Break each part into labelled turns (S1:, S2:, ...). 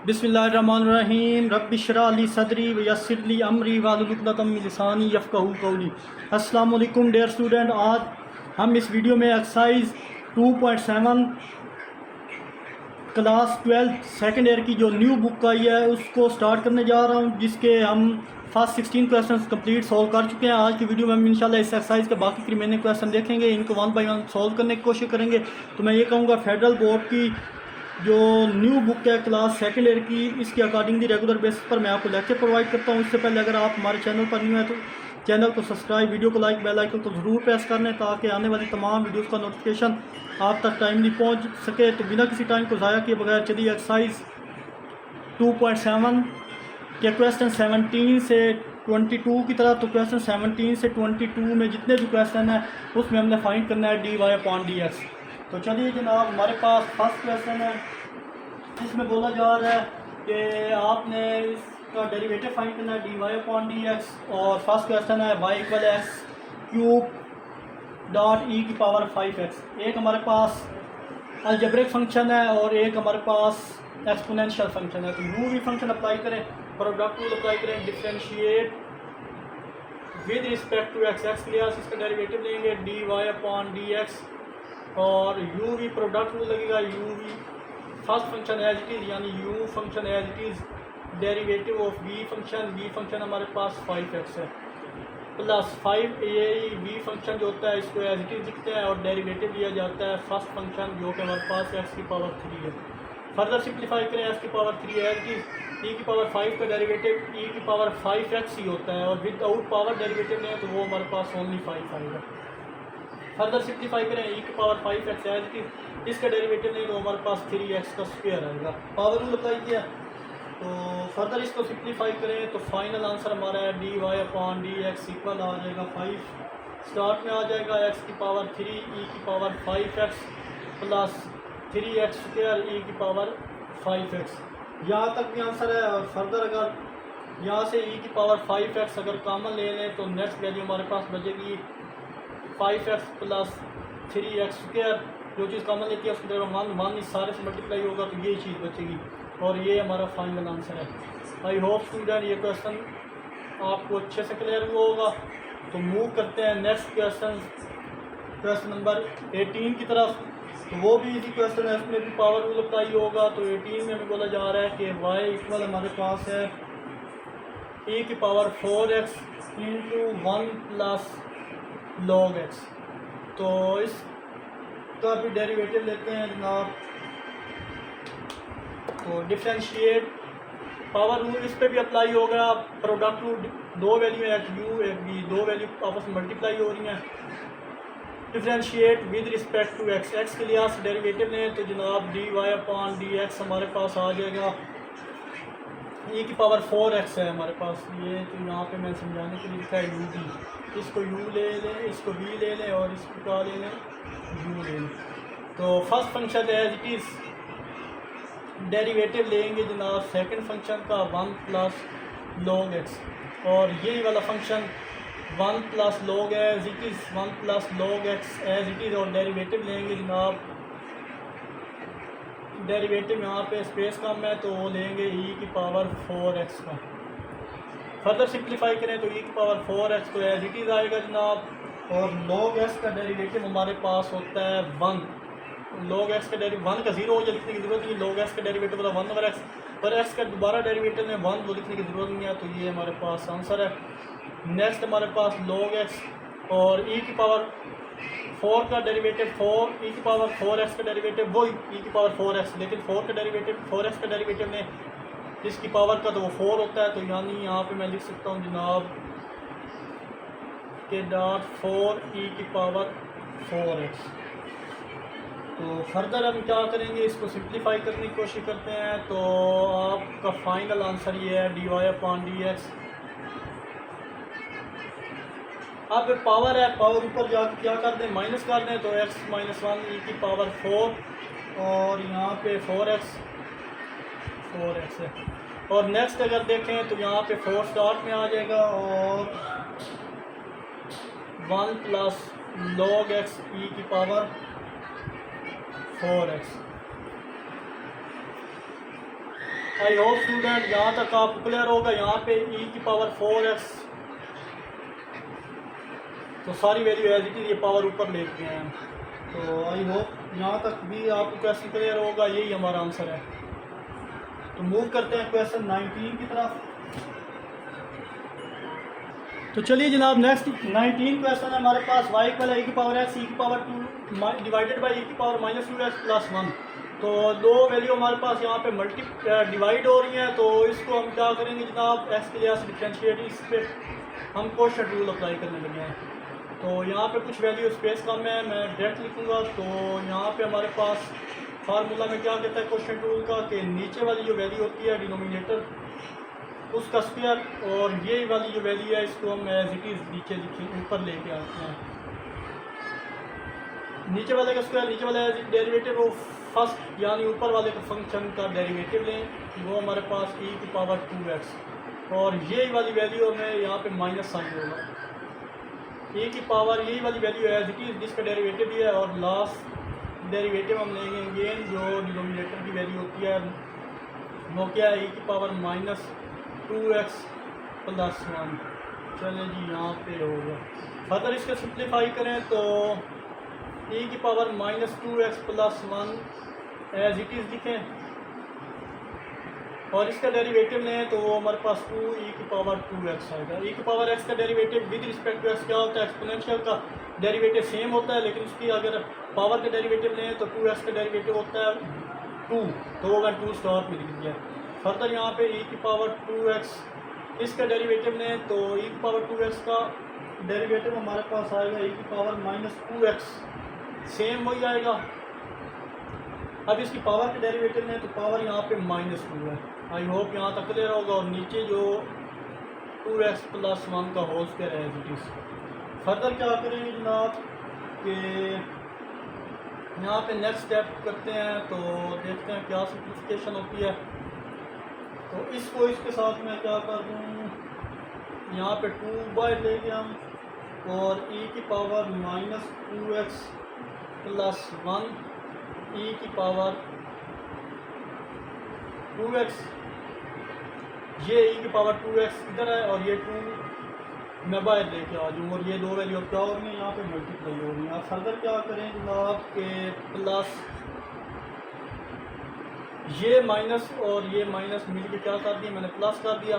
S1: बिस्मिल्लाहिर्रहमानिर्रहीम रब्बिश्रह ली सदरी वयस्सिर ली अमरी वाहलुल उक़दतम मिन लिसानी यफ़क़हू क़ौली। अस्सलामु अलैकुम डियर स्टूडेंट, आज हम इस वीडियो में एक्सरसाइज 2.7 क्लास 12 सेकेंड ईयर की जो न्यू बुक आई है उसको स्टार्ट करने जा रहा हूँ, जिसके हम फर्स्ट 16 क्वेश्चन कंप्लीट सॉल्व कर चुके हैं। आज की वीडियो में हम इंशाल्लाह इस एक्सरसाइज के बाकी के रिमेनिंग क्वेश्चन देखेंगे, इनको वन बाई वन सॉल्व करने की कोशिश करेंगे। तो मैं ये कहूँगा फेडरल बोर्ड की जो न्यू बुक है क्लास सेकेंड ईयर की, इसके अकॉर्डिंगली रेगुलर बेसिस पर मैं आपको लेक्चर प्रोवाइड करता हूँ। इससे पहले अगर आप हमारे चैनल पर न्यू है तो चैनल को सब्सक्राइब, वीडियो को लाइक, बेल आइकन को ज़रूर प्रेस कर लें ताकि आने वाली तमाम वीडियोस का नोटिफिकेशन आप तक टाइमली पहुँच सके। तो बिना किसी टाइम को ज़ाया किए बगैर चलिए एक्सरसाइज 2.7 के क्वेश्चन 17 से 22 की तरफ। तो क्वेश्चन 17 से 22 में जितने भी क्वेश्चन हैं उसमें हमने फाइंड करना है dy/dx। तो चलिए जनाब, हमारे पास फर्स्ट क्वेश्चन है, इसमें बोला जा रहा है कि आपने इसका डेरिवेटिव फाइंड करना है dy/dx। और फर्स्ट क्वेश्चन है y = x³ डॉट e की पावर 5x। एक हमारे पास अलजेब्रिक फंक्शन है और एक हमारे पास एक्सपोनेंशियल फंक्शन है। तो u भी फंक्शन अप्लाई करें, प्रोडक्ट रूल अप्लाई करें, differentiate with respect to x के लिए इसका डेरिवेटिव लेंगे dy/dx। और u भी प्रोडक्ट रूल लगेगा, u भी first function as it is यानी u function as it is derivative of v function हमारे पास 5x है प्लस 5 ये v फंक्शन जो होता है इसको एज इट इज़ लिखते हैं और डेरिवेटिव लिया जाता है फर्स्ट फंक्शन जो कि हमारे पास x की पावर 3 है। फर्दर सिंप्लीफाई करें, x की power 3 as it is e की पावर 5 का डेरिवेटिव e की पावर 5x ही होता है और विदाउट पावर डेरिवेटिव लें तो वो हमारे पास ओनली 5 आएगा। फर्दर सिंप्लीफाई करें, e की power 5x as it is, इसका डेरिवेटिव नहीं तो हमारे पास 3x का स्क्वायर आएगा। पावर रूल अप्लाई किया तो फर्दर इसको सिंप्लीफाई करें तो फाइनल आंसर हमारा है dy/dx इक्वल आ जाएगा 5। स्टार्ट में आ जाएगा x की पावर 3 e की power 5x plus 3x square e की पावर 5x। यहाँ तक भी आंसर है। और फर्दर अगर यहाँ से e की पावर 5x अगर कॉमन ले लें तो नेक्स्ट वैल्यू हमारे पास बचेगी 5x प्लस 3x स्क्वायर। जो चीज़ कॉमन लेती है उसकी तरफ 1 इस सारे से मल्टीप्लाई होगा तो ये चीज़ बचेगी और ये हमारा फाइनल आंसर है। आई होप स्टूडेंट ये क्वेश्चन आपको अच्छे से क्लियर हुआ होगा। तो मूव करते हैं नेक्स्ट क्वेश्चन नंबर 18 की तरफ। तो वो भी इसी क्वेश्चन है, इसमें भी पावर रूल अप्लाई होगा। तो 18 में हमें बोला जा रहा है कि y इक्वल हमारे पास है e की power 4x into 1 plus log x। तो इसका भी डेरिवेटिव लेते हैं जनाब। तो डिफरेंशिएट पावर रूल इस पर भी अप्लाई होगा। प्रोडक्ट रूल, दो वैल्यू है u एक b, दो वैल्यू आपस में मल्टीप्लाई हो रही हैं। Differentiate with respect to x के लिए डेरिवेटिव लें तो जनाब dy/dx हमारे पास आ जाएगा e की पावर 4x है हमारे पास। ये तो यहाँ पे मैं समझाने के लिए लिखा है u, इसको u ले लें, इसको v ले लें और इसको क्या ले लें, u ले लें। तो first function as it is derivative लेंगे जनाब सेकंड फंक्शन का 1 प्लस log x। और यही वाला function 1 plus log as it is 1 plus log x as it is और डेरिवेटिव लेंगे जनाब। डेरिवेटिव यहाँ पे स्पेस कम है तो वो लेंगे e की पावर 4x का। फर्दर सिंप्लीफाई करें तो e की पावर 4x तो एज इट इज़ आएगा जनाब। और log x का डेरिवेटिव हमारे पास होता है 1। log x का डेरिवेटिव 1 का 0 हो जाए लिखने की जरूरत नहीं। log x का डेरिवेटिव वाला 1 ओवर x, पर x का दोबारा डेरिवेटिव में 1 वो लिखने की ज़रूरत नहीं है। तो ये हमारे पास आंसर है। नेक्स्ट हमारे पास log x और e की पावर 4 का डेरिवेटिव 4, e की पावर 4x का डेरिवेटिव वो e की पावर 4x, लेकिन 4 का डेरिवेटिव 4x का डेरिवेटिव में इसकी पावर का तो वो 4 होता है। तो यानी यहाँ पे मैं लिख सकता हूँ जनाब के डॉट 4 e की पावर 4x। तो फर्दर हम क्या करेंगे, इसको सिंप्लीफाई करने की कोशिश करते हैं। तो आपका फाइनल आंसर ये है dy/dx। अब पावर है, पावर ऊपर जाकर क्या कर दें, माइनस कर दें तो x - 1 e की पावर 4 और यहाँ पे 4x है। और नेक्स्ट अगर देखें तो यहाँ पे 4 स्टार्ट में आ जाएगा और 1 प्लस log x e की power 4x। I hope student यहाँ तक आपको क्लियर होगा। यहाँ पे e की पावर 4x, तो सारी वैल्यू एज इट इज़ ये पावर ऊपर लेते हैं। तो आई होप यहाँ तक भी आपको क्वेश्चन क्लियर होगा। यही हमारा आंसर है। तो मूव करते हैं क्वेश्चन 19 की तरफ। तो चलिए जनाब, नेक्स्ट 19 क्वेश्चन है हमारे पास। y इक्वल है e की पावर x, e की पावर 2 डिवाइडेड बाई e की पावर -2x प्लस 1। तो दो वैल्यू हमारे पास यहाँ पे डिवाइड हो रही हैं। तो इसको हम क्या करेंगे जनाब, x के लिहाज से डिफ्रेंशिएट, इस पर हम कोशेंट रूल अप्लाई करने लगे हैं। तो यहाँ पे कुछ वैल्यू स्पेस कम है, मैं डायरेक्ट लिखूँगा। तो यहाँ पे हमारे पास फार्मूला में क्या कहता है कोशेंट रूल का, कि नीचे वाली जो वैल्यू होती है डिनोमिनेटर उसका स्क्वायर, और ये वाली जो वैल्यू है इसको हम एज इट इज़ नीचे ऊपर लेके आते हैं। नीचे वाले का स्क्वायर, नीचे वाला डेरिवेटिव ऑफ फर्स्ट यानी ऊपर वाले का फंक्शन का डेरिवेटिव लें, वो हमारे पास e की पावर 2x, और ये वाली वैल्यू हमें यहाँ पे माइनस साइन होगा। e की पावर यही वाली वैल्यू एज इट इज़ जिसका डेरिवेटिव भी है, और लास्ट डेरिवेटिव हम लेंगे अगेन जो डिनोमिनेटर की वैल्यू होती है वो क्या है, e की पावर -2x प्लस 1। चलिए जी, यहाँ पे होगा। फर्दर इसका सिंप्लीफाई करें तो e की power -2x plus 1 as it is लिखें, और इसका डेरिवेटिव लें तो वो हमारे पास 2e की पावर 2x आएगा। e की पावर x का derivative with respect to x क्या होता है, एक्सपोनेंशियल का डेरिवेटिव सेम होता है, लेकिन उसकी अगर पावर का डेरिवेटिव लें तो 2x का डेरिवेटिव होता है 2, तो वो मैं 2 स्टार में लिख दिया। फर्दर यहाँ पे e की पावर 2x, इसका डेरिवेटिव लें तो e की पावर 2x का डेरिवेटिव हमारे पास आएगा e की पावर -2x, सेम वही आएगा। अब इसकी पावर के डेरिवेटिव लें तो पावर यहाँ पे -2 है। आई होप यहाँ तक क्लियर होगा। और नीचे जो 2x प्लस 1 का होल स्क्वायर है एज इट इज़। फर्दर क्या करेंगे जनाब कि यहाँ पे नेक्स्ट स्टेप करते हैं, तो देखते हैं क्या सिंप्लिफिकेशन होती है। तो इसको इसके साथ मैं क्या कर दूँ, यहाँ पे 2 बाय लेंगे हम, और e की पावर -2x प्लस 1 e की पावर 2x, ये e की पावर 2x इधर है और ये 2 मैं बाहर लेके आ जाऊँ, और ये दो वैल्यू क्या हो रही है यहाँ पे मल्टीप्लाई हो रही है। आप फर्दर क्या करें जनाब के प्लस ये माइनस और ये माइनस मिल के क्या कर दिया, मैंने प्लस कर दिया।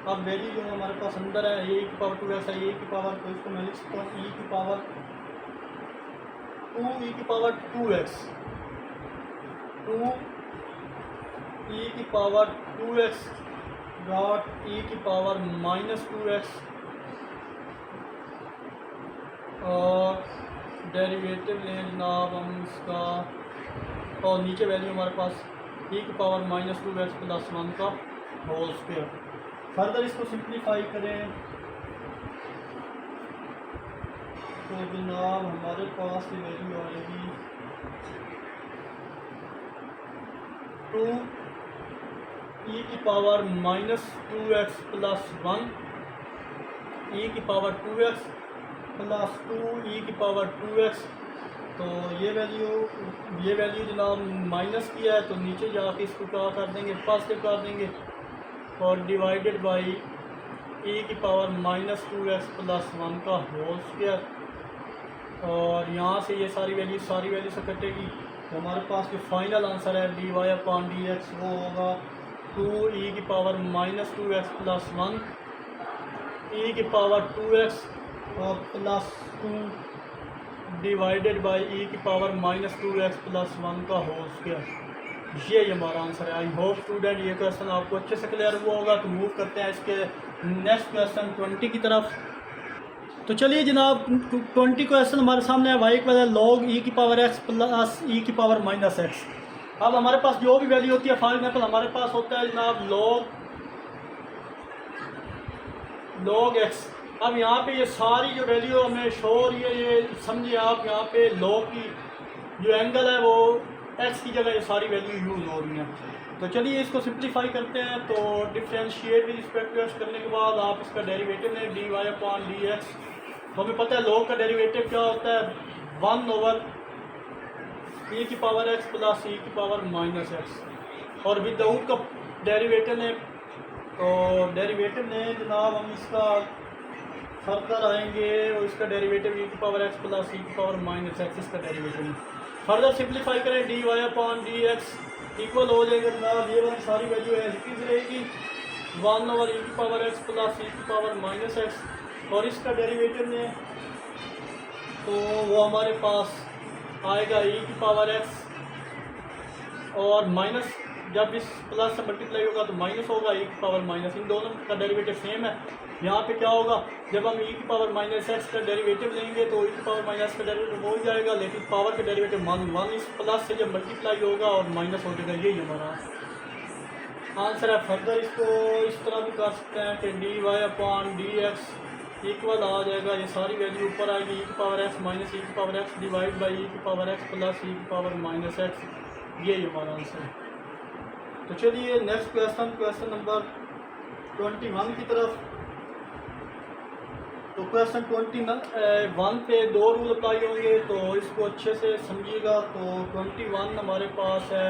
S1: अब वैल्यू जो हमारे पास अंदर है ये e की पावर 2x है, ये की पावर, तो इसको मैं लिख सकता हूँ e की पावर 2 e की पावर 2x, 2 e की पावर 2x डॉट e की पावर -2x, और डेरिवेटिव लें जनाब हम इसका, और नीचे वैल्यू हमारे पास e की पावर -2x प्लस 1 का होल स्क्वायर। फर्दर इसको सिंप्लीफाई करें तो जनाब हमारे पास ये वैल्यू आएगी 2 e की पावर -2x प्लस 1 e की पावर 2x प्लस 2 e की पावर 2x। तो ये वैल्यू जनाब माइनस किया है, तो नीचे जाके इसको क्या कर देंगे, पॉजिटिव कर देंगे, और डिवाइडेड बाई e की पावर -2x प्लस 1 का होल स्क्वायर। और यहाँ से ये सारी वैल्यू से कटेगी, तो हमारे पास जो फाइनल आंसर है dy/dx वो होगा 2 e की पावर -2x प्लस 1 e की पावर 2x और प्लस 2 डिवाइडेड बाई e की पावर -2x प्लस 1 का होल स्क्वायर। ये हमारा आंसर है। आई होप स्टूडेंट ये क्वेश्चन आपको अच्छे से क्लियर हुआ होगा। तो मूव करते हैं इसके नेक्स्ट क्वेश्चन 20 की तरफ। तो चलिए जनाब 20 क्वेश्चन हमारे सामने है। y इक्वल है log e की पावर x प्लस e की पावर -x। अब हमारे पास जो भी वैल्यू होती है, फॉर एग्जाम्पल हमारे पास होता है जनाब log x। अब यहाँ पे ये सारी जो वैल्यू हमें शो हो रही है, ये समझिए आप यहाँ पे log की जो एंगल है वो x की जगह ये सारी वैल्यू यूज़ हो रही हैं। तो चलिए इसको सिंप्लीफाई करते हैं। तो differentiate with respect to x करने के बाद आप इसका डेरिवेटिव लें dy/dx। तो हमें पता है log का डेरिवेटिव क्या होता है, 1/e की पावर x प्लस e की पावर -x। और विदाउट का डेरिवेटिव ने, तो डेरिवेटिव ने जनाब हम इसका फर्दर आएंगे और इसका डेरिवेटिव e की पावर x प्लस e की पावर माइनस x इसका डेरिवेटिव फर्दर सिंप्लीफाई करें dy अपॉन dx इक्वल हो जाएगा जनाब ये वाली सारी वैल्यू है किस रहेगी 1 ओवर e की पावर x प्लस e की पावर माइनस x और इसका डेरिवेटिव ने तो वो हमारे पास आएगा e की पावर x और माइनस जब इस प्लस से मल्टीप्लाई होगा तो माइनस होगा e की पावर माइनस, इन दोनों का डेरिवेटिव सेम है। यहाँ पे क्या होगा जब हम e की पावर माइनस एक्स का डेरिवेटिव लेंगे तो e की पावर माइनस का डेरिवेटिव हो जाएगा, लेकिन पावर का डेरिवेटिव वन इस प्लस से जब मल्टीप्लाई होगा और माइनस हो जाएगा, यही हमारा आंसर है। फर्दर इसको इस तरह भी कर सकते हैं कि D Y upon D X equal आ जाएगा, ये सारी वैल्यू ऊपर आएगी e की पावर एक्स माइनस e की power x divide by e की पावर एक्स प्लस e की पावर माइनस एक्स, यही हमारा आंसर है। तो चलिए नेक्स्ट क्वेश्चन नंबर 21 की तरफ। तो क्वेश्चन 21 पे दो रूल अप्लाई होंगे तो इसको अच्छे से समझिएगा। तो 21 हमारे पास है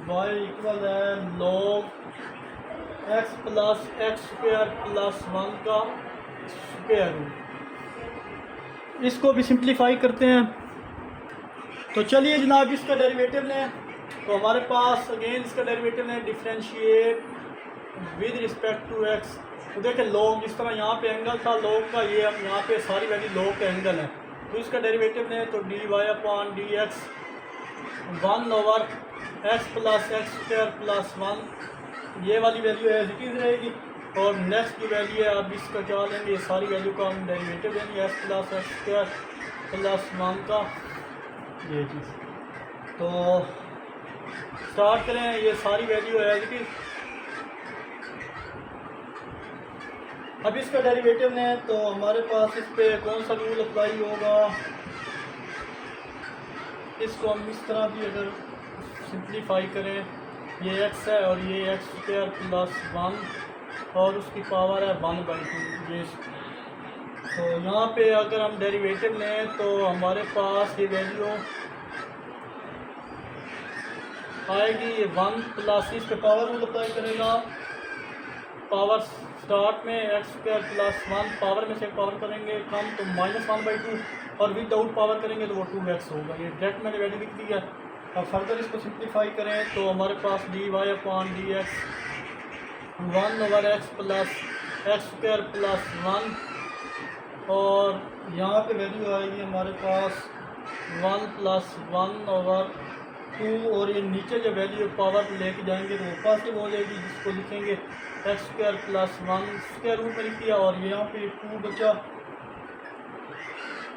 S1: y इक्वल है log x plus x square plus 1 का स्क्वायर रूट, इसको भी सिंप्लीफाई करते हैं। तो चलिए जनाब इसका डेरिवेटिव लें, तो हमारे पास अगेन इसका डेरिवेटिव है differentiate with respect to x. तो देखें लॉग जिस तरह यहाँ पे एंगल था लॉग का, ये अब यहाँ पे सारी वैल्यू लॉग का एंगल है, तो इसका डेरिवेटिव है तो D Y upon D x 1 over x plus x square plus 1, ये वाली वैल्यू है इट रहेगी। और नेक्स्ट जो वैल्यू है अब इसका क्या लेंगे, ये सारी वैल्यू का हम डेरिवेटिव लेंगे x plus x square plus 1 का, ये चीज़। तो स्टार्ट करें, ये सारी वैल्यू है इट इज़। अब इसका डेरिवेटिव ने तो हमारे पास इस पे कौन सा रूल अप्लाई होगा, इसको हम इस तरह भी अगर सिंप्लीफाई करें, ये x है और ये एक्स स्क्वायर प्लस 1 और उसकी पावर है 1/2 ये। तो यहाँ पे अगर हम डेरिवेटिव लें तो हमारे पास ये वैल्यू आएगी, ये 1 प्लस इस पे पावर रूल अप्लाई करेगा, पावर स्टार्ट में एक्स स्क्वायर प्लस 1 पावर में से पावर करेंगे कम तो -1/2 और विदाउट पावर करेंगे तो वो 2x होगा, ये डायरेक्ट मैंने वैल्यू लिख दी है। अब फर्दर इसको सिंप्लीफाई करें तो हमारे पास D Y upon D x 1 over x plus x square plus 1 और यहाँ पे वैल्यू आएगी हमारे पास 1 प्लस 1 ओवर 2 और ये नीचे जो वैल्यू पावर लेके जाएंगे तो वो पॉजिटिव हो जाएगी, जिसको लिखेंगे x square plus 1 square root में लिख दिया और यहाँ पे 2 बचा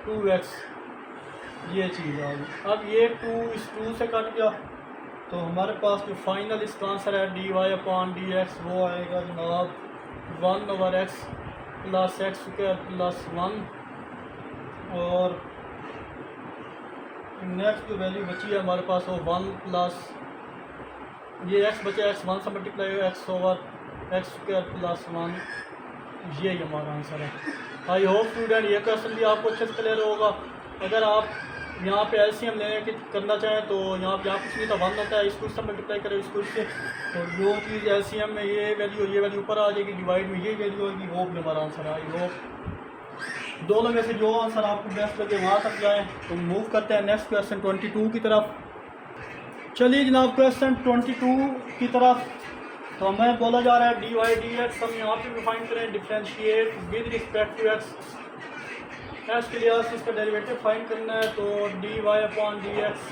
S1: 2x, ये चीज़ आ गई। अब ये 2 इस 2 से कट गया तो हमारे पास जो फाइनल इसका आंसर है D Y upon D x वो आएगा जनाब 1 over x plus x square plus 1 और नेक्स्ट जो वैल्यू बची है हमारे पास वो 1 प्लस ये x बचा x 1 से मल्टीप्लाई होगा x over x square plus 1, ये हमारा आंसर है। आई होप स्टूडेंट ये क्वेश्चन भी आपको अच्छे से क्लियर होगा। अगर आप यहाँ पे एलसीएम लेने की करना चाहें तो यहाँ कुछ नहीं था 1 होता है, इसको इससे मल्टीप्लाई करें इसको इससे, तो जो चीज़ एलसीएम में ये वैल्यू ऊपर आ जाएगी, डिवाइड में ये वैल्यू होगी, वो भी हमारा आंसर है। आई होप दोनों में से जो आंसर आपको बेस्ट लगे वहाँ तक जाएँ। तो मूव करते हैं नेक्स्ट क्वेश्चन 22 की तरफ। चलिए जनाब क्वेश्चन 22 की तरफ। तो हमें बोला जा रहा है डी वाई डी एक्स, हम यहाँ पे भी फाइंड करें differentiate with respect to x, x के लिहाज से इसका डेरिवेटिव फाइंड करना है। तो D Y upon D X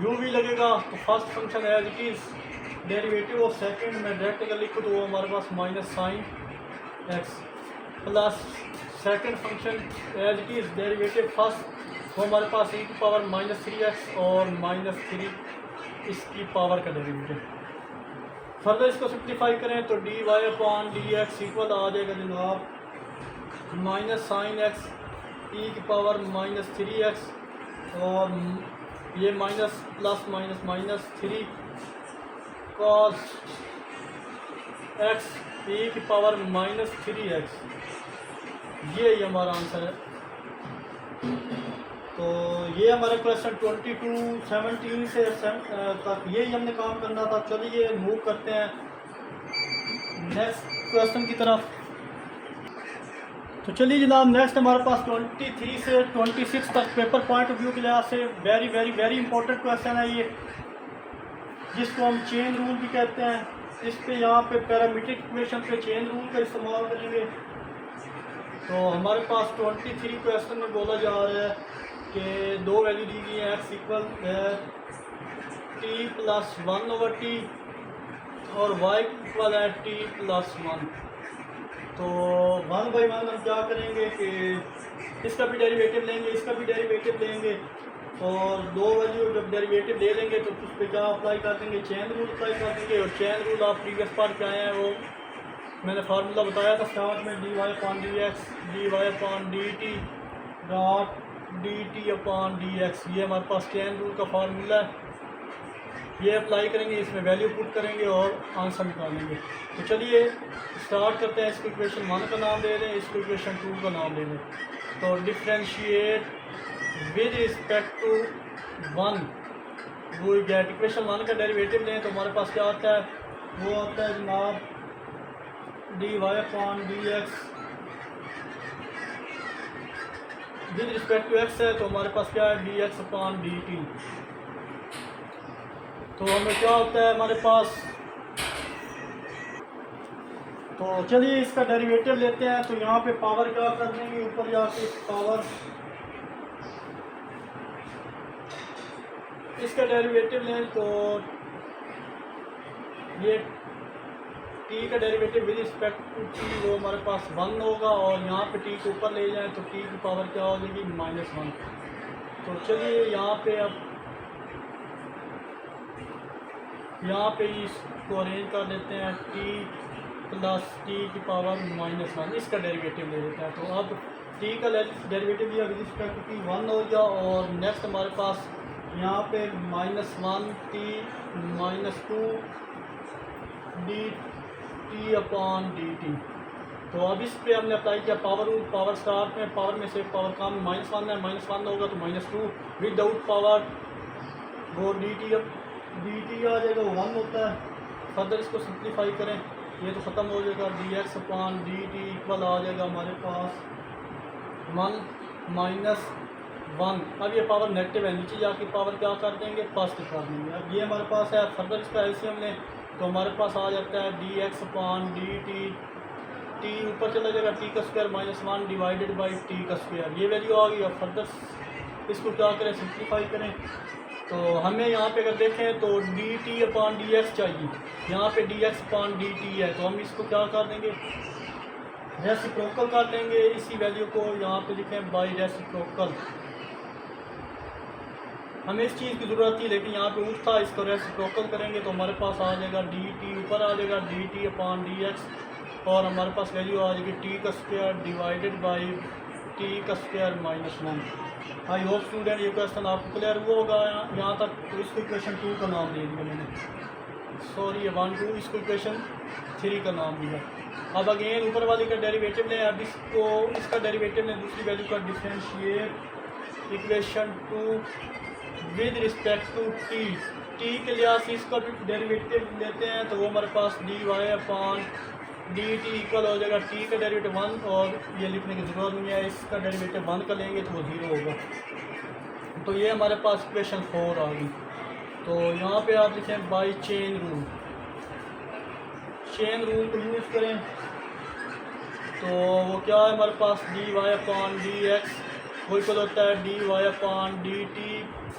S1: U भी लगेगा, तो first function as it is derivative of second में डायरेक्ट अगर लिखो तो वो हमारे पास minus sine x plus second function as it is derivative first, वो हमारे पास e की पावर -3x और -3 इसकी पावर का डेरिवेटिव। फर्दर इसको सिंप्लीफाई करें तो D Y upon D X equal आ जाएगा जनाब माइनस साइन एक्स ई की पावर -3x और ये minus plus minus -3 cos x E की पावर -3x, ये हमारा आंसर है। तो ये हमारे क्वेश्चन 22 17 से तक यही हमने काम करना था। चलिए मूव करते हैं नेक्स्ट क्वेश्चन की तरफ। तो चलिए जनाब, नेक्स्ट हमारे पास 23 से 26 तक पेपर पॉइंट ऑफ व्यू के लिहाज से very very very important question है ये, जिसको हम चेन रूल भी कहते हैं। इस पे यहाँ पे पैरामीट्रिक इक्वेशन पे चेन रूल का इस्तेमाल करेंगे। तो हमारे पास 23 क्वेश्चन में बोला जा रहा है कि दो वैल्यू दी गई है, एक्स इक्वल t+1/t और y इक्वल है t+1। तो 1/1 हम क्या करेंगे कि इसका भी डेरिवेटिव लेंगे, इसका भी डेरिवेटिव लेंगे, और दो वैल्यू जब डेरिवेटिव ले लेंगे तो उस पर क्या अप्लाई कर देंगे, चेन रूल अप्लाई कर देंगे। और चेन रूल आप प्रीवियस पार्ट क्या है वो मैंने फार्मूला बताया था स्टार्ट में, dy/dx dy/dt डॉट dt/dx। ये हमारे पास चेन रूल का फार्मूला है, ये अप्लाई करेंगे, इसमें वैल्यू पुट करेंगे और आंसर निकालेंगे। तो चलिए स्टार्ट करते हैं। इसको इक्वेशन 1 का नाम दे दें, इसको इक्वेशन 2 का नाम दे दें। तो डिफ्रेंशिएट विद रिस्पेक्ट टू 1, वो गेट इक्वेशन 1 का डेरिवेटिव लें तो हमारे पास क्या आता है, वो आता है जनाब dy/dx with respect to x है, तो हमारे पास क्या है dx/dt। तो हमें क्या होता है हमारे पास, तो चलिए इसका डेरिवेटिव लेते हैं। तो यहाँ पे पावर क्या कर देंगे, ऊपर जाके पावर, इसका डेरिवेटिव लें तो ये t का derivative with respect to t वो हमारे पास 1 होगा, और यहाँ पे t को ऊपर ले जाएं तो t की पावर क्या हो जाएगी -1। तो चलिए यहाँ पे इसको अरेंज कर देते हैं, t+t की पावर -1, इसका डेरिवेटिव ले लेते हैं। तो अब t का डेरिवेटिव लिया विद रिस्पेक्ट टू t 1 हो गया, और नेक्स्ट हमारे पास यहाँ पे -1t -2dt/dt। तो अब इस पे हमने अप्लाई किया पावर रूल, पावर स्टार्ट में पावर में से पावर कम -1 है, -1 होगा तो -2 विदाउट पावर वो dt आ जाएगा, वो 1 होता है। फर्दर इसको सिंप्लीफाई करें, ये तो ख़त्म हो जाएगा, dx/dt इक्वल आ जाएगा हमारे पास 1 अब ये पावर नेगेटिव है, नीचे जाके पावर क्या कर देंगे, पॉजिटिव कर देंगे। अब ये हमारे पास है, फर्दर इसका एलसीएम लें तो हमारे पास आ जाता है dx/dt, t ऊपर चला जाएगा t² -1 डिवाइडेड बाई t², ये वैल्यू आ गई। और फर्दर इसको क्या करें, सिंप्लीफाई करें। तो हमें यहाँ पे अगर देखें तो dt/dx चाहिए, यहाँ पे dx/dt है, तो हम इसको क्या कर देंगे, रेसिप्रोकल कर देंगे। इसी वैल्यू को यहाँ पे लिखें बाई रेसिप्रोकल, हमें इस चीज़ की ज़रूरत थी लेकिन यहाँ पे ऊट था, इसको रेसिप्रोकल करेंगे तो हमारे पास आ जाएगा dt, ऊपर आ जाएगा dt/dx, और हमारे पास वैल्यू आ जाएगी t² divided by t² -1। I hope student ये क्वेश्चन आपको क्लियर हुआ होगा यहाँ तक। तो इसको इक्वेशन 2 का नाम दे दिया मैंने, सॉरी ये 1 2, इसको इक्वेशन 3 का नाम दिया। अब अगेन ऊपर वाली का डेरिवेटिव लें, अब इसका डेरिवेटिव लें, दूसरी वैल्यू का differentiate equation 2 with respect to t के लिहाज से इसका भी डेरिवेटिव लेते हैं, तो वो हमारे पास dy/dt इक्वल हो जाएगा t का डेरिवेटिव 1, और ये लिखने की ज़रूरत नहीं है, इसका डेरिवेटिव 1 का लेंगे तो वो 0 होगा। तो ये हमारे पास इक्वेशन 4 आ गई। तो यहाँ पे आप लिखें by chain rule, chain rule को यूज़ करें तो वो क्या है हमारे पास dy/dx वो इक्वल होता है dy/dt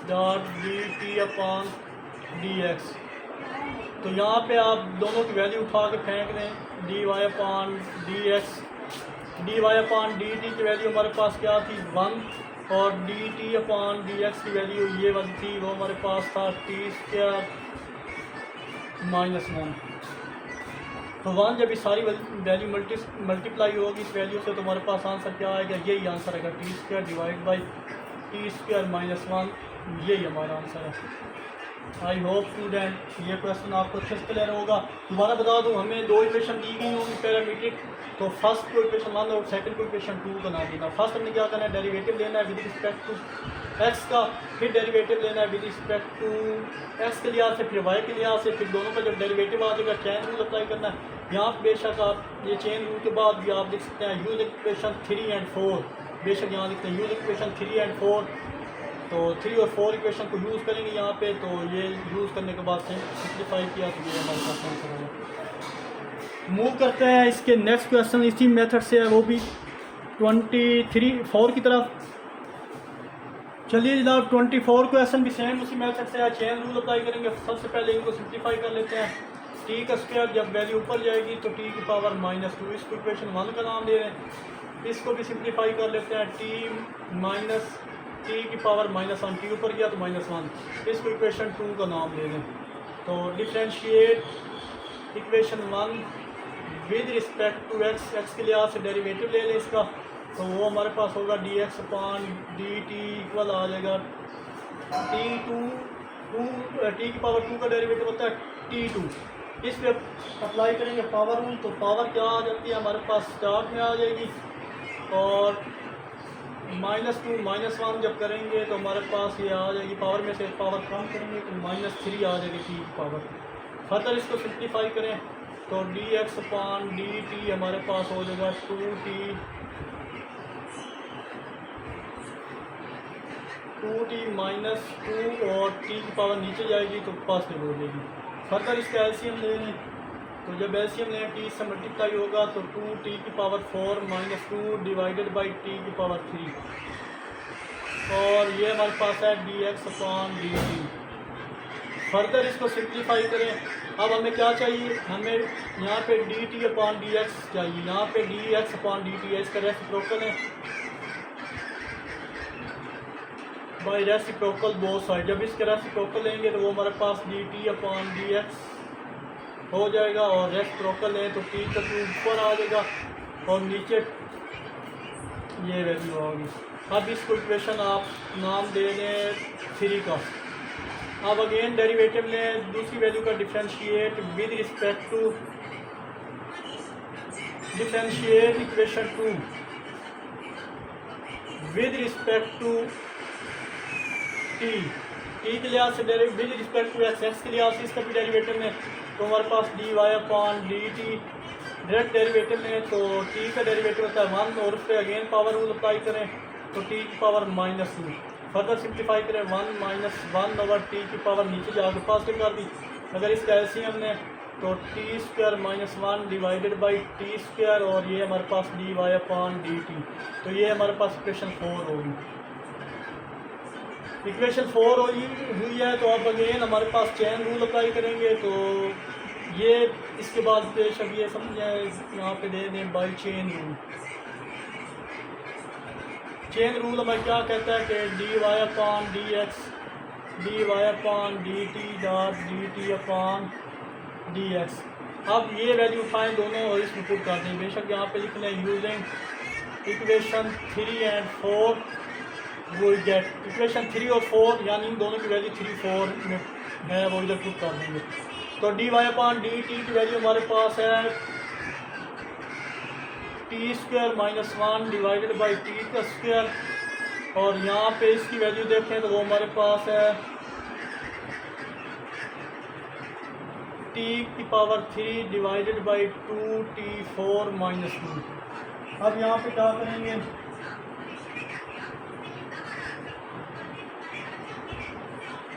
S1: डॉट dt/dx। तो यहाँ पे आप दोनों की वैल्यू उठा के फेंक दें, dy/dx dy/dt की वैल्यू हमारे पास क्या थी 1, और dt/dx की वैल्यू ये वाली थी, वो हमारे पास था t² -1। तो 1 जब ये सारी वैल्यू मल्टीप्लाई होगी इस वैल्यू से तो हमारे पास आंसर क्या आएगा, यही आंसर आएगा t² डिवाइड बाई t² -1, यही हमारा आंसर है। आई होप स्टूडेंट ये क्वेश्चन आपको अच्छे से क्लियर होगा। दोबारा बता दूं, हमें दो इक्वेशन दी गई होंगी पैरामीट्रिक, तो फर्स्ट को इक्वेशन 1 और सेकंड को इक्वेशन 2 का नाम देना। फर्स्ट हमने क्या करना है, डेरिवेटिव लेना है विद रिस्पेक्ट टू एक्स का, फिर डेरिवेटिव लेना है विद रिस्पेक्ट टू एक्स के लिहाज से, फिर वाई के लिहाज से, फिर दोनों का जब डेरिवेटिव आ जाएगा चेन रूल अप्लाई करना है। यहाँ पर बेशक आप ये चेन रूल के बाद भी आप लिख सकते हैं यूज इक्वेशन 3 एंड 4, बेशक यहाँ लिखते हैं यूज इक्वेशन 3 एंड 4, तो 3 और 4 इक्वेशन को यूज़ करेंगे यहाँ पे, तो ये यूज़ करने के बाद सिंप्लीफाई किया तो ये हमारे पास आंसर होगा। मूव करते हैं इसके नेक्स्ट क्वेश्चन, इसी मेथड से है, वो भी 4 की तरफ। चलिए जनाब 24 क्वेश्चन भी सेम उसी मेथड से है, चेन रूल अप्लाई करेंगे। सबसे पहले इनको सिंप्लीफाई कर लेते हैं। टी का स्क्वायर जब वैल्यू ऊपर जाएगी तो टी की पावर -2, इसको इक्वेशन 1 का नाम दे रहे हैं। इसको भी सिंप्लीफाई कर लेते हैं, टी की पावर -1, टी ऊपर गया तो -1, इसको इक्वेशन 2 का नाम दे दें। तो differentiate equation 1 with respect to x, x के लिहाज से डेरिवेटिव ले लें इसका, तो वो हमारे पास होगा dx/dt इक्वल आ जाएगा टी की पावर 2 का डेरिवेटिव होता है t2। इस पे अप्लाई करेंगे पावर रूल, तो पावर क्या आ जाती है हमारे पास स्टार्ट में आ जाएगी, और -2 -1 जब करेंगे तो हमारे पास ये आ जाएगी, पावर में से पावर कम करेंगे तो -3 आ जाएगी टी की पावर। फर्दर इसको सिंप्लीफाई करें तो dx/dt हमारे पास हो जाएगा 2t -2 और t की पावर नीचे जाएगी तो पॉजिटिव हो जाएगी। फर्दर इसका एलसीएम ले लें, तो जब एलसीएम लें टी से मल्टीप्लाई होगा तो 2t की पावर 4 -2 डिवाइडेड बाई टी की पावर 3, और ये हमारे पास है dx/dt। फर्दर इसको सिंप्लीफाई करें। अब हमें क्या चाहिए, हमें यहाँ पे dt/dx चाहिए, यहाँ पे dx/dt है, इसका रेसिप्रोकल है बाई रेसिप्रोकल बोथ साइड। जब इसके रेसिप्रोकल लेंगे तो वो हमारे पास dt/dx हो जाएगा, और रेसिप्रोकल है तो टी का 2 ऊपर आ जाएगा और नीचे ये वैल्यू होगी। अब इसको इक्वेशन आप नाम दे दें 3 का। अब अगेन डेरिवेटिव लें, दूसरी वैल्यू का differentiate with respect to differentiate equation 2 with respect to t के लिहाज से विद रिस्पेक्ट टू एक्स के लिहाज से इसका भी डेरिवेटिव में, तो हमारे पास dy/dt डायरेक्ट डेरिवेटिव में, तो t का डेरिवेटिव होता है 1 और उस पर अगेन पावर रूल अप्लाई करें तो t की पावर -2। फर्दर सिंप्लीफाई करें 1 ओवर t की पावर नीचे जाकर पॉजिटिव कर दी। अगर इसका एलसीएम ने तो t² -1 डिवाइडेड बाई t², और ये हमारे पास dy/dt, तो ये हमारे पास इक्वेशन 4 होगी। इक्वेशन 4 हुई है, तो अब अगेन हमारे पास चेन रूल अप्लाई करेंगे, तो ये इसके बाद बेशक ये समझ यहाँ पे दे दें by chain rule. Chain rule हमें क्या कहता है कि dy/dx dy/dt/dx। अब ये वैल्यू उठाएँ दोनों और इसमें पुट कर दें, बेशक यहाँ पे लिख लें यूजिंग इक्वेशन 3 एंड 4 वो गेट इक्वेशन 3 और 4, यानी इन दोनों की वैल्यू 3 4 में है, वो इधर पुट कर देंगे। तो dy/dt की वैल्यू हमारे पास है t² -1 डिवाइडेड बाई t का स्क्वायर, और यहाँ पे इसकी वैल्यू देखें तो वो हमारे पास है t की पावर 3 डिवाइडेड बाई 2t4 -2। अब यहाँ पे क्या करेंगे,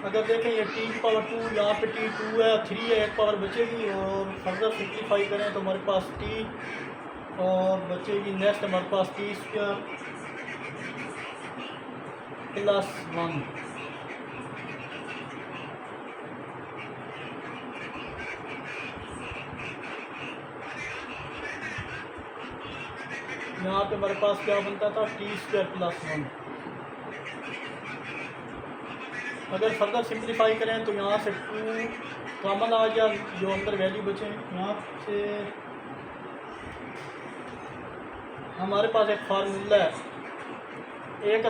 S1: अगर देखें ये t की पावर 2, यहाँ पे t2 है, 3 है, एक पावर बचेगी, और फर्दर सिंप्लीफाई करें तो हमारे पास t और बचेगी नेक्स्ट हमारे पास t² +1। यहाँ पे हमारे पास क्या बनता था t² +1। अगर फर्दर सिंप्लीफाई करें तो यहाँ से 2 कॉमन आ गया, जो अंदर वैल्यू बचे यहाँ से हमारे पास एक फार्मूला है a² -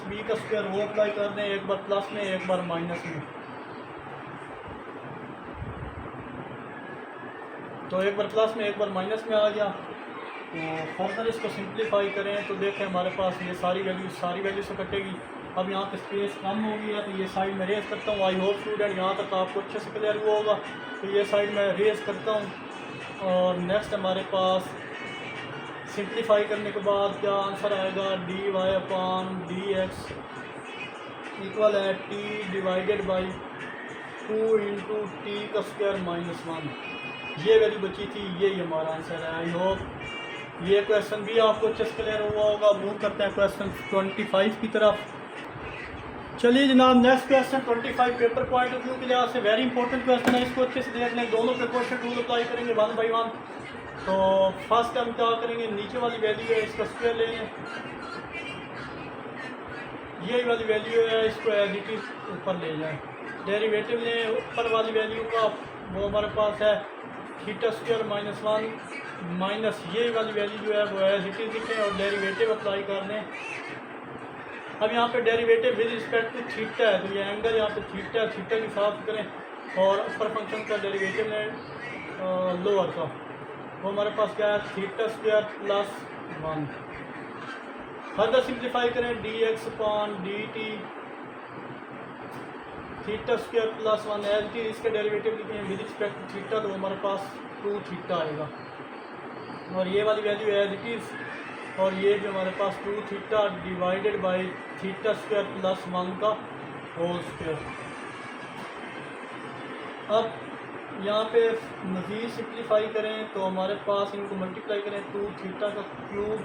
S1: b², वो अप्लाई कर दें, एक बार प्लस में एक बार माइनस में। तो एक बार प्लस में एक बार माइनस में आ गया। तो फर्दर इसको सिंप्लीफाई करें तो देखें हमारे पास ये सारी वैल्यू से कटेगी। अब यहाँ पे स्पेस कम हो गई है तो ये साइड में रेज़ करता हूँ। आई होप स्टूडेंट यहाँ तक आपको अच्छे से क्लियर हुआ होगा। तो ये साइड में रेज़ करता हूँ और नेक्स्ट हमारे पास सिंप्लीफाई करने के बाद क्या आंसर आएगा, dy upon D X equal है T divided by 2 into T का स्क्वायर माइनस 1। ये वैल्यू बची थी, यही हमारा आंसर है। आई होप ये क्वेश्चन भी आपको अच्छे से क्लियर हुआ होगा। मूव करते हैं क्वेश्चन 25 की तरफ। चलिए जनाब, next question 25 paper point of view के लिहाज से वेरी इंपॉर्टेंट क्वेश्चन है। इसको अच्छे से देख लें। दोनों पे क्वेश्चन रूल अप्लाई करेंगे 1 बाई 1। तो फर्स्ट हम क्या करेंगे, नीचे वाली वैल्यू है इसका स्क्वायर लेंगे, यही वाली वैल्यू है इसको एज इट इज ऊपर ले जाएं। डेरिवेटिव लें ऊपर वाली वैल्यू का, वो हमारे पास है थीटा स्क्वायर माइनस 1 माइनस यही वाली वैल्यू जो है वो एज इट इज लिखें और डेरिवेटिव अप्लाई कर दें। अब यहाँ पे derivative with respect to theta है तो ये एंगल यहाँ पे थीटा की साफ करें और अपर फंक्शन का डेरिवेटिव लें लोअर का, वो हमारे पास क्या है theta square plus 1। Further simplify करें D x upon D T theta square plus 1 as T इसके डेरिवेटिव लिखे हैं विद रिस्पेक्ट टू थीटा तो हमारे पास 2 थीटा आएगा और ये वाली वैल्यू एज इट इज़ और ये जो हमारे पास 2 theta divided by theta square plus 1 का होल स्क्वायर। अब यहाँ पे मज़ीद सिंप्लीफाई करें तो हमारे पास इनको मल्टीप्लाई करें 2 थीटा का क्यूब,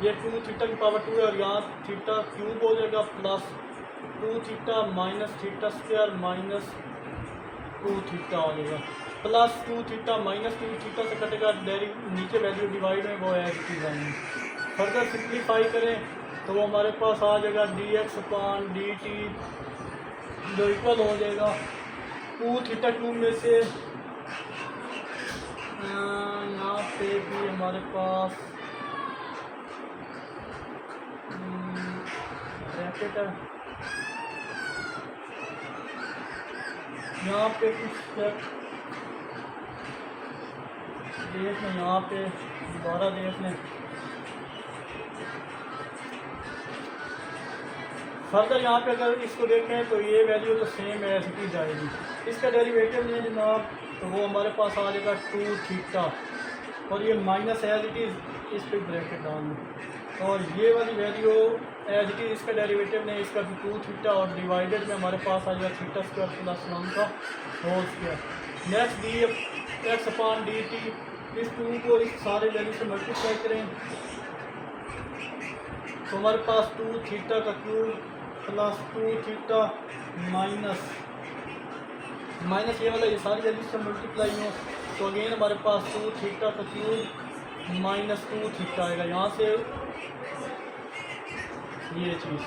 S1: ये 2 थीटा की पावर 2 है और यहाँ थीटा क्यूब हो जाएगा plus 2 theta minus theta square minus 2 theta हो जाएगा प्लस 2 थीटा माइनस 2 थीटा से कटेगा नीचे वैल्यू डिवाइड में वो एज की जाएंगे। फर्दर सिंप्लीफाई करें तो वो हमारे पास आ जाएगा D x upon D T जो इक्वल हो जाएगा 2 थीटा क्यूब में से यहाँ पे भी हमारे पास ब्रैकेट है, यहाँ पे कुछ देख लें, यहाँ पे दोबारा देख लें। फर्दर यहाँ पे अगर इसको देखें तो ये वैल्यू तो सेम है, ऐसी जाएगी। इसका डेरिवेटिव लें जनाब तो वो हमारे पास आ जाएगा 2 थीटा और ये माइनस एज इट इज़ इस पर ब्रैकेट डाल दें और ये वाली वैल्यू एज इट इज़ इसका डेरिवेटिव लें, इसका भी 2 थीटा और डिवाइडेड में हमारे पास आ जाएगा थीटा स्क्वायर प्लस 1 का whole square. Next d x upon D t, इस 2 को इस सारे वैल्यू से मल्टीप्लाई करें तो हमारे पास 2 थीटा का क्यूब प्लस 2 थीटा माइनस ये वाला ये सारी वैल्यू से मल्टीप्लाई हो तो अगेन हमारे पास 2 थीटा का क्यूब माइनस 2 थीटा आएगा यहाँ से ये चीज़।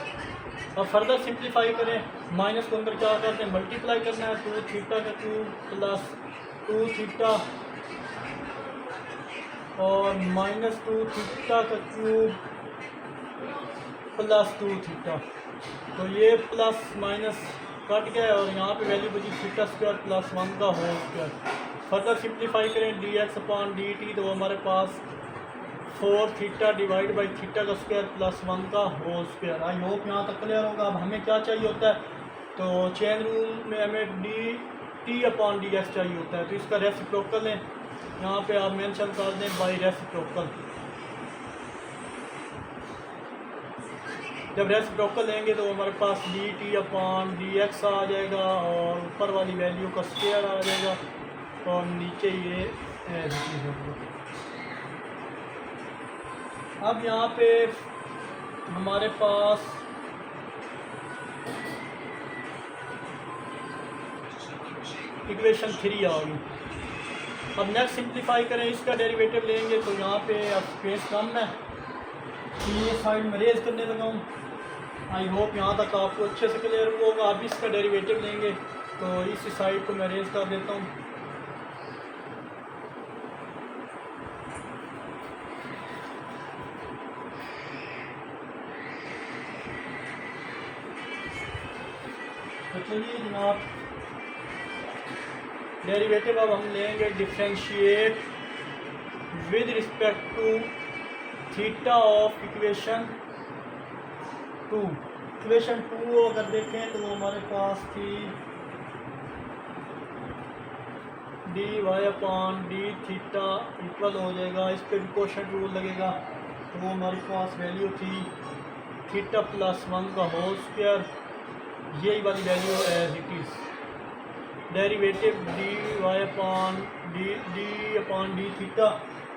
S1: अब फर्दर सिंप्लीफाई करें, माइनस को अंदर क्या करते हैं मल्टीप्लाई करना है 2 थीटा का क्यूब प्लस 2 थीटा और माइनस 2 थीटा का क्यूब प्लस 2 थीटा तो ये प्लस माइनस कट गया और यहाँ पे वैल्यू बची थीटा स्क्वायर प्लस 1 का होल स्क्वायर। फर्दर सिंप्लीफाई करें D x upon D T तो हमारे पास 4 थीटा डिवाइड बाई थीटा का स्क्वायर प्लस 1 का होल स्क्वायर। आई होप यहाँ तक क्लियर होगा। अब हमें क्या चाहिए होता है तो चेन रूल में हमें D T upon D x चाहिए होता है तो इसका रेसिप्रोकल लें, यहाँ पे आप मेंशन कर दें बाई रेसिप्रोकल। जब रेसिप्रोकल लेंगे तो हमारे पास D T upon D X आ जाएगा और ऊपर वाली वैल्यू का स्क्वायर आ जाएगा और नीचे ये होगा। अब यहाँ पे हमारे पास इक्वेशन 3 आ गई। अब नेक्स्ट सिंप्लीफाई करें, इसका डेरिवेटिव लेंगे तो यहाँ पे अब स्पेस कम है, ये साइड में रेज करने लगा हूँ। आई होप यहाँ तक आपको अच्छे से क्लियर हुआ होगा। अब इसका डेरिवेटिव लेंगे तो इस साइड को मैं रेज कर देता हूँ। तो चलिए जनाब डेरिवेटिव अब हम लेंगे differentiate with respect to theta of equation 2। Equation 2 अगर देखें तो हमारे पास थी d Y upon D theta equal हो जाएगा, इस पर भी क्वोशंट रूल लगेगा। तो वो हमारे पास वैल्यू थी थीटा प्लस 1 का होल स्क्वायर, यही वाली value as it is. Derivative d Y upon D theta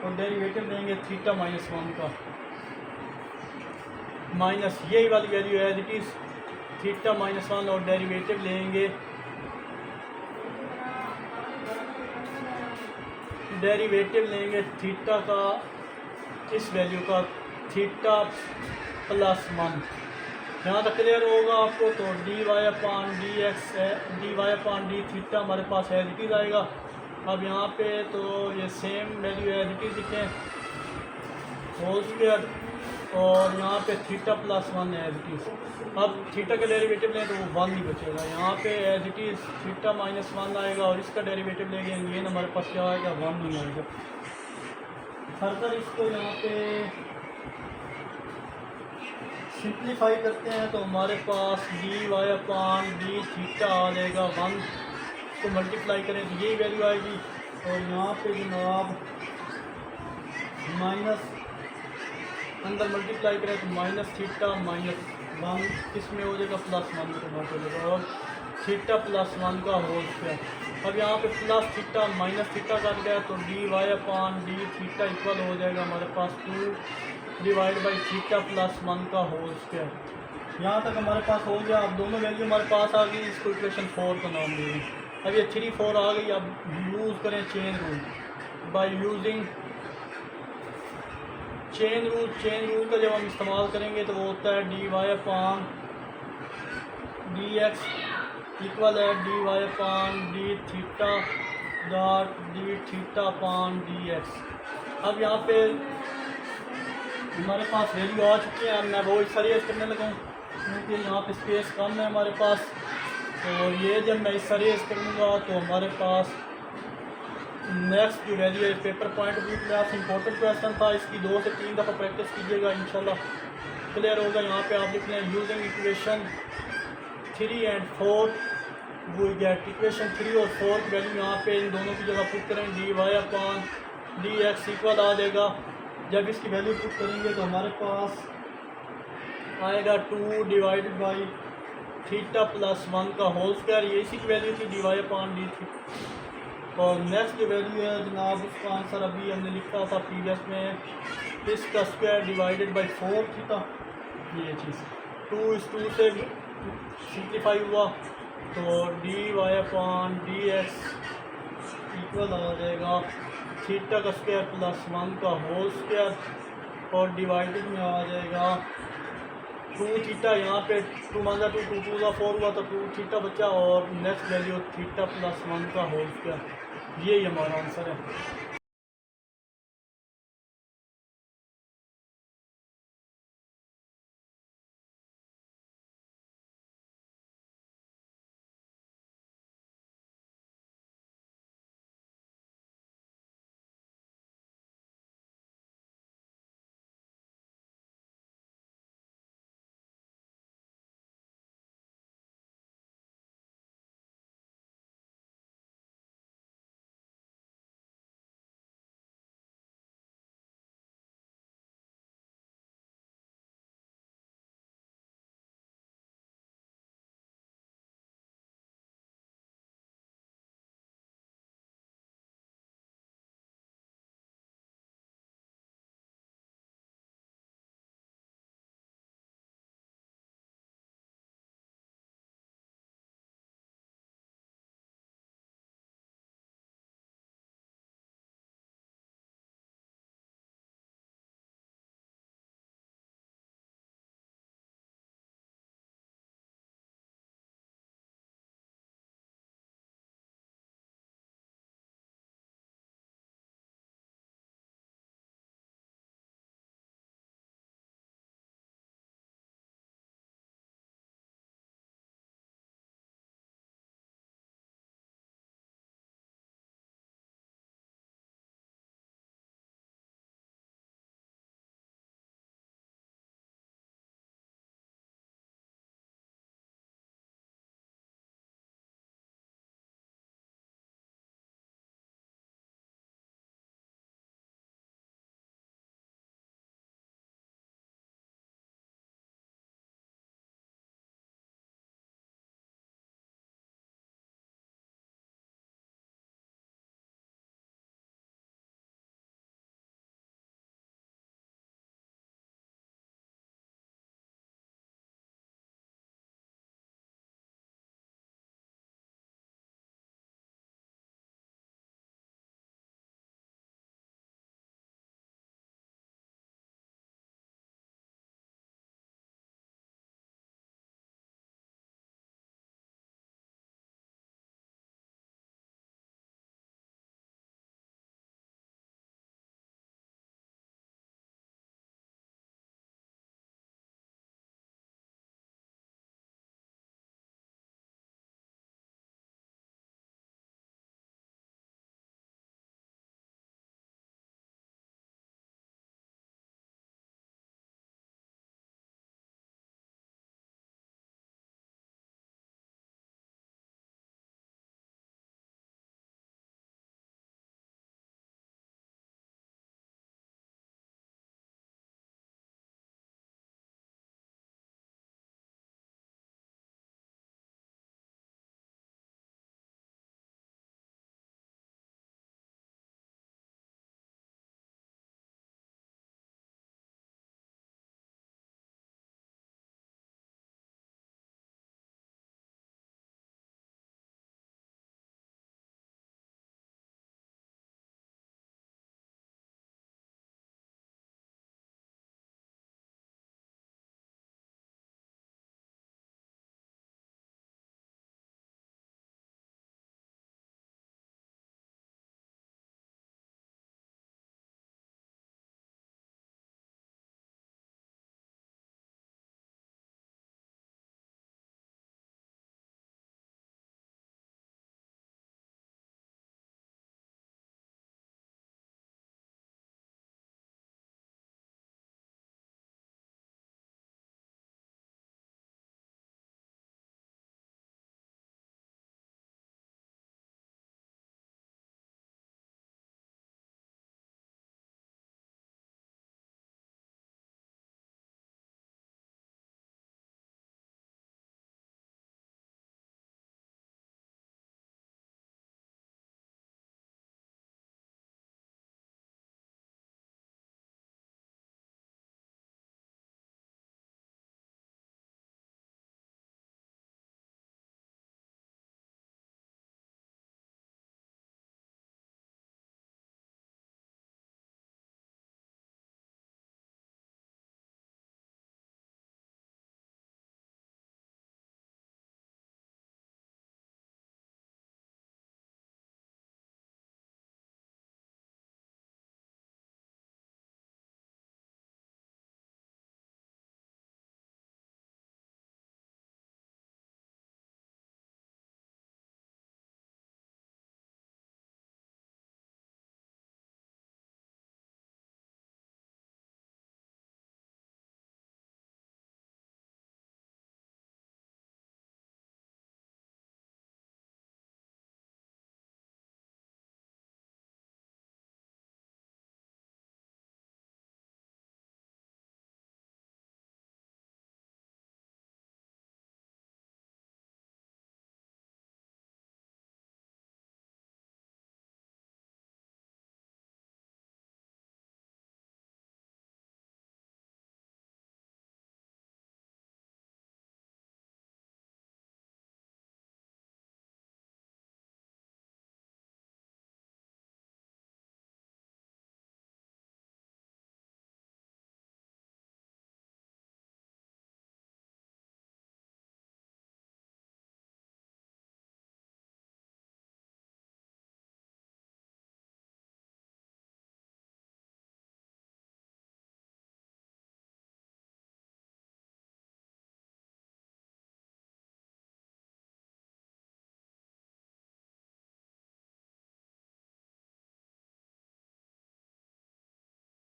S1: और डेरिवेटिव लेंगे थीटा माइनस 1 का माइनस यही वाली value as it is theta minus 1 और डेरिवेटिव लेंगे थीटा का इस वैल्यू का थीटा प्लस 1। यहाँ तक क्लियर होगा आपको। तो D Y upon D theta हमारे पास एज इट इज़ आएगा। अब यहाँ पे तो ये same value as it is लिखें होल स्क्वायर और यहाँ पे theta plus 1 as it is. अब थीटा का डेरिवेटिव लें तो वो 1 ही बचेगा। यहाँ पे as it is theta minus 1 आएगा और इसका डेरिवेटिव लेंगे ये हमारे पास क्या आएगा 1 ही आएगा। फर्दर इसको यहाँ पे सिंप्लीफाई करते हैं तो हमारे पास D Y upon D theta आ जाएगा 1 को मल्टीप्लाई करें तो यही वैल्यू आएगी। और यहाँ पे जनाब माइनस अंदर मल्टीप्लाई करें तो माइनस थीटा माइनस 1 इसमें हो जाएगा प्लस 1 के बाद हो जाएगा और थीटा प्लस 1 का होल स्क्वायर। अब यहाँ पे प्लस थीटा माइनस थीटा कर गया तो D Y upon D theta equal हो जाएगा हमारे पास 2 डिवाइड बाई थीटा प्लस 1 का होल स्क्वायर। यहाँ तक हमारे पास हो गया। अब दोनों वैल्यू हमारे पास आ गई, इसको इक्वेशन 4 का नाम देंगे। अब ये 3 4 आ गई। अब यूज़ करें chain rule. By using chain rule का जब हम इस्तेमाल करेंगे तो वो होता है D Y upon D X equal है D Y upon D theta dot D theta upon D X. अब यहाँ पे हमारे पास वैल्यू आ चुकी है। अब मैं वो इस करने लगा क्योंकि यहाँ पे स्पेस कम है हमारे पास। तो ये जब मैं इस करूँगा तो हमारे पास नेक्स्ट जो वैल्यू है paper point view class important question था, इसकी 2 से 3 दफ़ा प्रैक्टिस कीजिएगा, इंशाल्लाह क्लियर होगा। यहाँ पे आप लिख लें यूजिंग इक्वेशन 3 एंड 4 वो गेट इक्वेशन 3 और 4 की वैल्यू यहाँ पे इन दोनों की जगह पुट करें D Y upon D X equal आ जाएगा। जब इसकी वैल्यू पुट करेंगे तो हमारे पास आएगा 2 डिवाइडेड बाई थीटा प्लस 1 का होल स्क्वायर। ये इसी की वैल्यू थी डी वाई अपॉन डी थी। और नेक्स्ट जो वैल्यू है जनाब उसका आंसर अभी हमने लिखा था प्रीवियस में इसका स्क्वायर डिवाइडेड बाई 4 थीटा। ये चीज़ 2 से सिंप्लीफाई हुआ तो D Y upon D X equal आ जाएगा थीटा का स्क्वायर प्लस 1 का होल स्क्वायर और डिवाइडेड में आ जाएगा 2 थीटा। यहाँ पे 2 माना 2 2 2 4 हुआ तो 2 थीटा बचा और नेक्स्ट वैल्यू थीटा प्लस 1 का होल स्क्वायर। यही हमारा आंसर है।